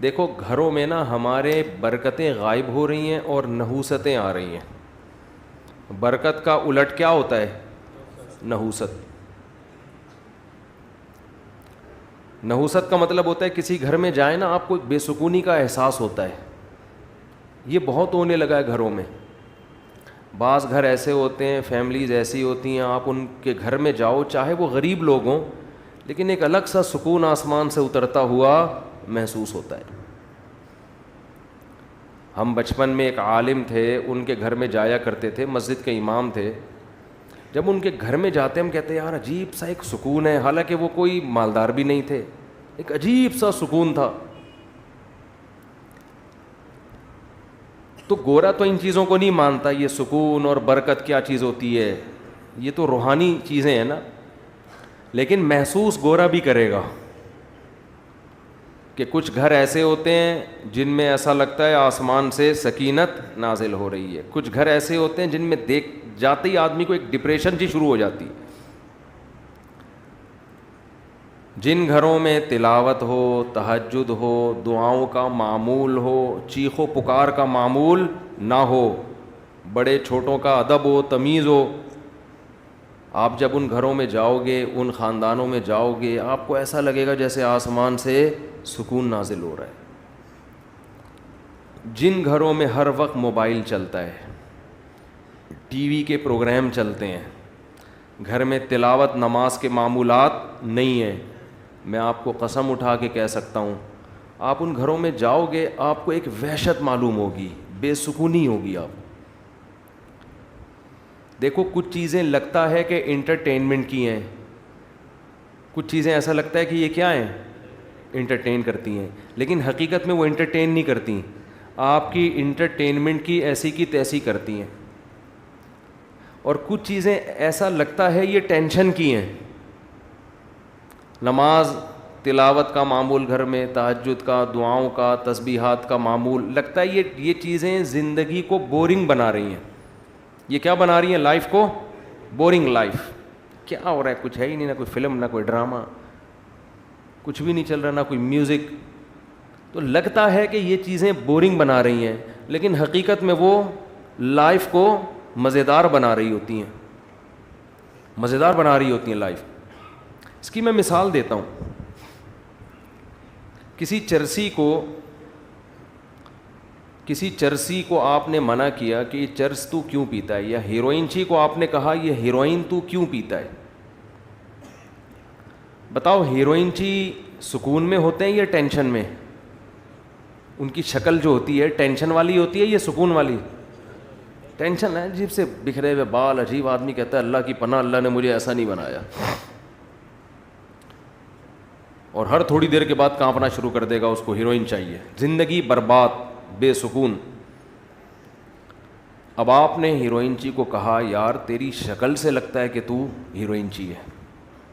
دیکھو گھروں میں نا ہمارے برکتیں غائب ہو رہی ہیں اور نحوستیں آ رہی ہیں. برکت کا الٹ کیا ہوتا ہے؟ نحوست. نحوست کا مطلب ہوتا ہے کسی گھر میں جائیں نا آپ کو بے سکونی کا احساس ہوتا ہے. یہ بہت ہونے لگا ہے گھروں میں. بعض گھر ایسے ہوتے ہیں, فیملیز ایسی ہوتی ہیں, آپ ان کے گھر میں جاؤ چاہے وہ غریب لوگ ہوں, لیکن ایک الگ سا سکون آسمان سے اترتا ہوا محسوس ہوتا ہے. ہم بچپن میں ایک عالم تھے, ان کے گھر میں جایا کرتے تھے, مسجد کے امام تھے. جب ان کے گھر میں جاتے ہم کہتے ہیں یار عجیب سا ایک سکون ہے, حالانکہ وہ کوئی مالدار بھی نہیں تھے, ایک عجیب سا سکون تھا. تو گورا تو ان چیزوں کو نہیں مانتا, یہ سکون اور برکت کیا چیز ہوتی ہے, یہ تو روحانی چیزیں ہیں نا, لیکن محسوس گورا بھی کرے گا کہ کچھ گھر ایسے ہوتے ہیں جن میں ایسا لگتا ہے آسمان سے سکینت نازل ہو رہی ہے. کچھ گھر ایسے ہوتے ہیں جن میں دیکھ جاتے ہی آدمی کو ایک ڈپریشن سی شروع ہو جاتی ہے. جن گھروں میں تلاوت ہو, تہجد ہو, دعاؤں کا معمول ہو, چیخ و پکار کا معمول نہ ہو, بڑے چھوٹوں کا ادب و تمیز ہو, آپ جب ان گھروں میں جاؤ گے, ان خاندانوں میں جاؤ گے, آپ کو ایسا لگے گا جیسے آسمان سے سکون نازل ہو رہا ہے. جن گھروں میں ہر وقت موبائل چلتا ہے, ٹی وی کے پروگرام چلتے ہیں, گھر میں تلاوت نماز کے معمولات نہیں ہیں, میں آپ کو قسم اٹھا کے کہہ سکتا ہوں آپ ان گھروں میں جاؤ گے آپ کو ایک وحشت معلوم ہوگی, بے سکونی ہوگی. آپ دیکھو کچھ چیزیں لگتا ہے کہ انٹرٹینمنٹ کی ہیں, کچھ چیزیں ایسا لگتا ہے کہ یہ کیا ہیں, انٹرٹین کرتی ہیں, لیکن حقیقت میں وہ انٹرٹین نہیں کرتی, آپ کی انٹرٹینمنٹ کی ایسی کی تیسی کرتی ہیں. اور کچھ چیزیں ایسا لگتا ہے یہ ٹینشن کی ہیں. نماز تلاوت کا معمول گھر میں, تہجد کا, دعاؤں کا, تسبیحات کا معمول, لگتا ہے یہ چیزیں زندگی کو بورنگ بنا رہی ہیں. یہ کیا بنا رہی ہیں؟ لائف کو بورنگ لائف. کیا ہو رہا ہے, کچھ ہے ہی نہیں, نہ کوئی فلم, نہ کوئی ڈرامہ, کچھ بھی نہیں چل رہا, نہ کوئی میوزک. تو لگتا ہے کہ یہ چیزیں بورنگ بنا رہی ہیں, لیکن حقیقت میں وہ لائف کو مزیدار بنا رہی ہوتی ہیں, مزیدار بنا رہی ہوتی ہیں لائف. اس کی میں مثال دیتا ہوں. کسی چرسی کو آپ نے منع کیا کہ یہ چرس تو کیوں پیتا ہے, یا ہیروئن چی کو آپ نے کہا یہ ہیروئن تو کیوں پیتا ہے. بتاؤ ہیروئن چی سکون میں ہوتے ہیں یا ٹینشن میں؟ ان کی شکل جو ہوتی ہے ٹینشن والی ہوتی ہے یا سکون والی؟ ٹینشن ہے, عجیب سے بکھرے ہوئے بال, عجیب. آدمی کہتا ہے اللہ کی پناہ, اللہ نے مجھے ایسا نہیں بنایا, اور ہر تھوڑی دیر کے بعد کانپنا شروع کر دے گا, اس کو ہیروئن چاہیے. زندگی برباد, بے سکون. اب آپ نے ہیروئن چی کو کہا یار تیری شکل سے لگتا ہے کہ تو ہیروئن چی ہے,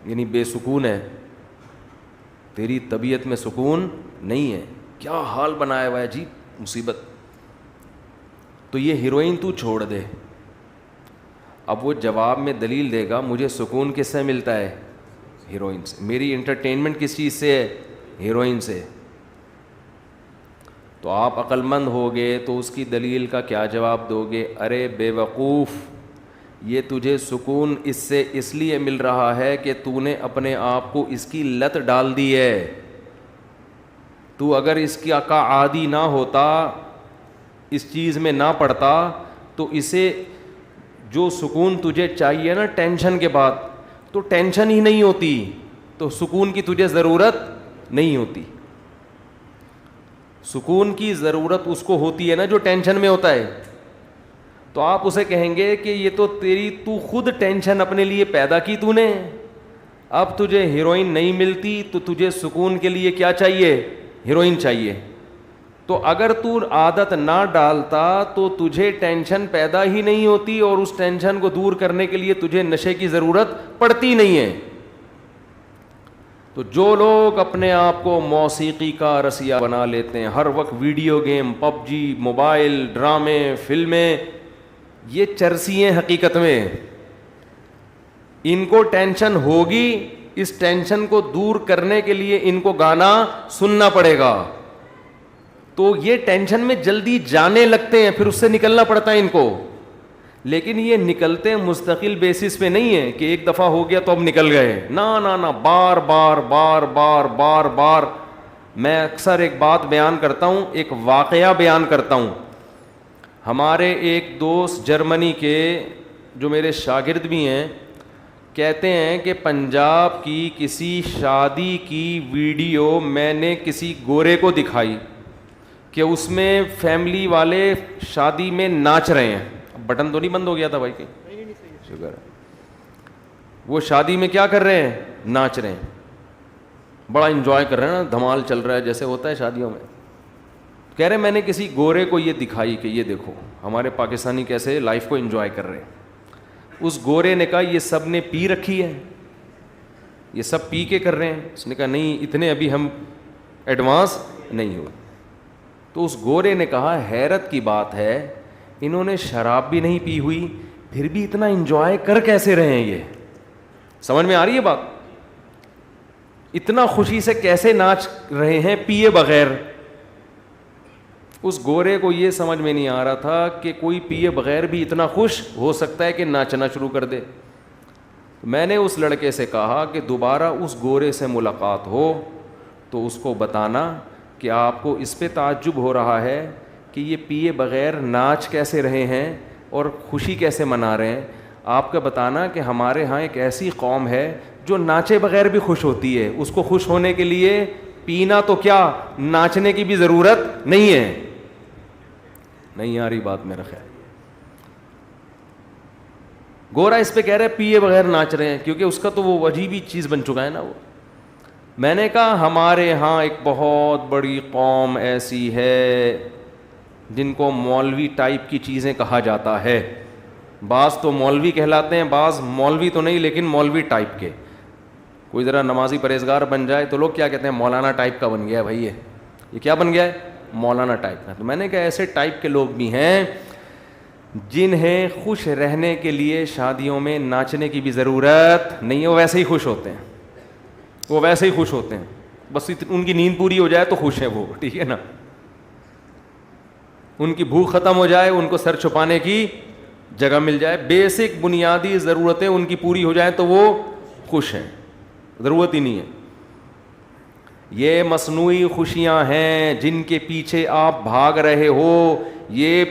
یعنی بے سکون ہے, تیری طبیعت میں سکون نہیں ہے, کیا حال بنایا ہوا ہے, عجیب مصیبت. تو یہ ہیروئن تو چھوڑ دے. اب وہ جواب میں دلیل دے گا مجھے سکون کس سے ملتا ہے؟ ہیروئن سے. میری انٹرٹینمنٹ کس چیز سے ہے؟ ہیروئن سے. تو آپ عقل مند ہوگے تو اس کی دلیل کا کیا جواب دو گے؟ ارے بے وقوف, یہ تجھے سکون اس سے اس لیے مل رہا ہے کہ تو نے اپنے آپ کو اس کی لت ڈال دی ہے. تو اگر اس کا عادی نہ ہوتا, اس چیز میں نہ پڑتا, تو اسے جو سکون تجھے چاہیے نا ٹینشن کے بعد, تو ٹینشن ہی نہیں ہوتی, تو سکون کی تجھے ضرورت نہیں ہوتی. سکون کی ضرورت اس کو ہوتی ہے نا جو ٹینشن میں ہوتا ہے. تو آپ اسے کہیں گے کہ یہ تو خود ٹینشن اپنے لیے پیدا کی تو نے, اب تجھے ہیروئن نہیں ملتی تو تجھے سکون کے لیے کیا چاہیے؟ ہیروئن چاہیے. تو اگر تو عادت نہ ڈالتا تو تجھے ٹینشن پیدا ہی نہیں ہوتی, اور اس ٹینشن کو دور کرنے کے لیے تجھے نشے کی ضرورت پڑتی نہیں ہے. تو جو لوگ اپنے آپ کو موسیقی کا رسیہ بنا لیتے ہیں, ہر وقت ویڈیو گیم, پب جی, موبائل, ڈرامے, فلمیں, یہ چرسی ہیں حقیقت میں. ان کو ٹینشن ہوگی, اس ٹینشن کو دور کرنے کے لیے ان کو گانا سننا پڑے گا. تو یہ ٹینشن میں جلدی جانے لگتے ہیں, پھر اس سے نکلنا پڑتا ہے ان کو. لیکن یہ نکلتے مستقل بیسس پہ نہیں ہے کہ ایک دفعہ ہو گیا تو اب نکل گئے, نہ بار بار بار بار بار بار. میں اکثر ایک بات بیان کرتا ہوں, ایک واقعہ بیان کرتا ہوں. ہمارے ایک دوست جرمنی کے جو میرے شاگرد بھی ہیں, کہتے ہیں کہ پنجاب کی کسی شادی کی ویڈیو میں نے کسی گورے کو دکھائی کہ اس میں فیملی والے شادی میں ناچ رہے ہیں. بٹن تو نہیں بند ہو گیا تھا بھائی کہ شکر ہے. وہ شادی میں کیا کر رہے ہیں, ناچ رہے ہیں, بڑا انجوائے کر رہے ہیں نا, دھمال چل رہا ہے جیسے ہوتا ہے شادیوں میں. کہہ رہے میں نے کسی گورے کو یہ دکھائی کہ یہ دیکھو ہمارے پاکستانی کیسے لائف کو انجوائے کر رہے ہیں. اس گورے نے کہا یہ سب نے پی رکھی ہے, یہ سب پی کے کر رہے ہیں. اس نے کہا نہیں, اتنے ابھی ہم ایڈوانس نہیں ہوئے. تو اس گورے نے کہا حیرت کی بات ہے, انہوں نے شراب بھی نہیں پی ہوئی, پھر بھی اتنا انجوائے کر کیسے رہے ہیں. یہ سمجھ میں آ رہی ہے بات؟ اتنا خوشی سے کیسے ناچ رہے ہیں پیے بغیر. اس گورے کو یہ سمجھ میں نہیں آ رہا تھا کہ کوئی پیے بغیر بھی اتنا خوش ہو سکتا ہے کہ ناچنا شروع کر دے. میں نے اس لڑکے سے کہا کہ دوبارہ اس گورے سے ملاقات ہو تو اس کو بتانا کہ آپ کو اس پہ تعجب ہو رہا ہے کہ یہ پیے بغیر ناچ کیسے رہے ہیں اور خوشی کیسے منا رہے ہیں. آپ کا بتانا کہ ہمارے ہاں ایک ایسی قوم ہے جو ناچے بغیر بھی خوش ہوتی ہے. اس کو خوش ہونے کے لیے پینا تو کیا, ناچنے کی بھی ضرورت نہیں ہے. نہیں آ رہی بات میرا خیال. گورا اس پہ کہہ رہے پیے بغیر ناچ رہے ہیں کیونکہ اس کا تو وہ عجیب ہی چیز بن چکا ہے نا وہ. میں نے کہا ہمارے ہاں ایک بہت بڑی قوم ایسی ہے جن کو مولوی ٹائپ کی چیزیں کہا جاتا ہے. بعض تو مولوی کہلاتے ہیں, بعض مولوی تو نہیں لیکن مولوی ٹائپ کے. کوئی ذرا نمازی پرہیزگار بن جائے تو لوگ کیا کہتے ہیں, مولانا ٹائپ کا بن گیا ہے بھائی, یہ کیا بن گیا ہے, مولانا ٹائپ کا. تو میں نے کہا ایسے ٹائپ کے لوگ بھی ہیں جنہیں خوش رہنے کے لیے شادیوں میں ناچنے کی بھی ضرورت نہیں ہے, وہ ویسے ہی خوش ہوتے ہیں, وہ ویسے ہی خوش ہوتے ہیں. بس ان کی نیند پوری ہو جائے تو خوش ہیں وہ, ٹھیک ہے نا. ان کی بھوک ختم ہو جائے, ان کو سر چھپانے کی جگہ مل جائے, بیسک بنیادی ضرورتیں ان کی پوری ہو جائیں تو وہ خوش ہیں, ضرورت ہی نہیں ہے. یہ مصنوعی خوشیاں ہیں جن کے پیچھے آپ بھاگ رہے ہو. یہ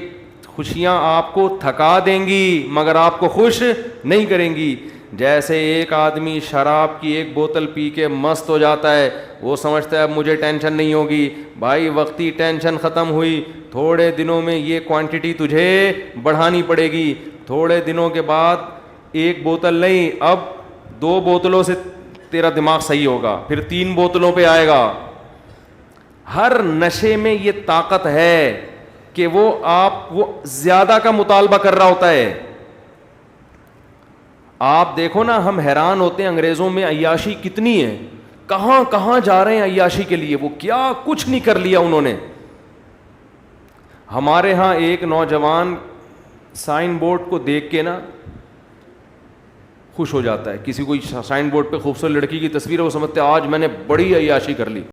خوشیاں آپ کو تھکا دیں گی مگر آپ کو خوش نہیں کریں گی. جیسے ایک آدمی شراب کی ایک بوتل پی کے مست ہو جاتا ہے, وہ سمجھتا ہے اب مجھے ٹینشن نہیں ہوگی. بھائی وقتی ٹینشن ختم ہوئی, تھوڑے دنوں میں یہ کوانٹٹی تجھے بڑھانی پڑے گی. تھوڑے دنوں کے بعد ایک بوتل نہیں, اب 2 بوتلوں سے تیرا دماغ صحیح ہوگا, پھر 3 بوتلوں پہ آئے گا. ہر نشے میں یہ طاقت ہے کہ وہ زیادہ کا مطالبہ کر رہا ہوتا ہے. آپ دیکھو نا, ہم حیران ہوتے ہیں انگریزوں میں عیاشی کتنی ہے, کہاں کہاں جا رہے ہیں عیاشی کے لیے, وہ کیا کچھ نہیں کر لیا انہوں نے. ہمارے ہاں ایک نوجوان سائن بورڈ کو دیکھ کے نا خوش ہو جاتا ہے. کسی کوئی سائن بورڈ پہ خوبصورت لڑکی کی تصویر ہے, وہ سمجھتے ہیں آج میں نے بڑی عیاشی کر لی.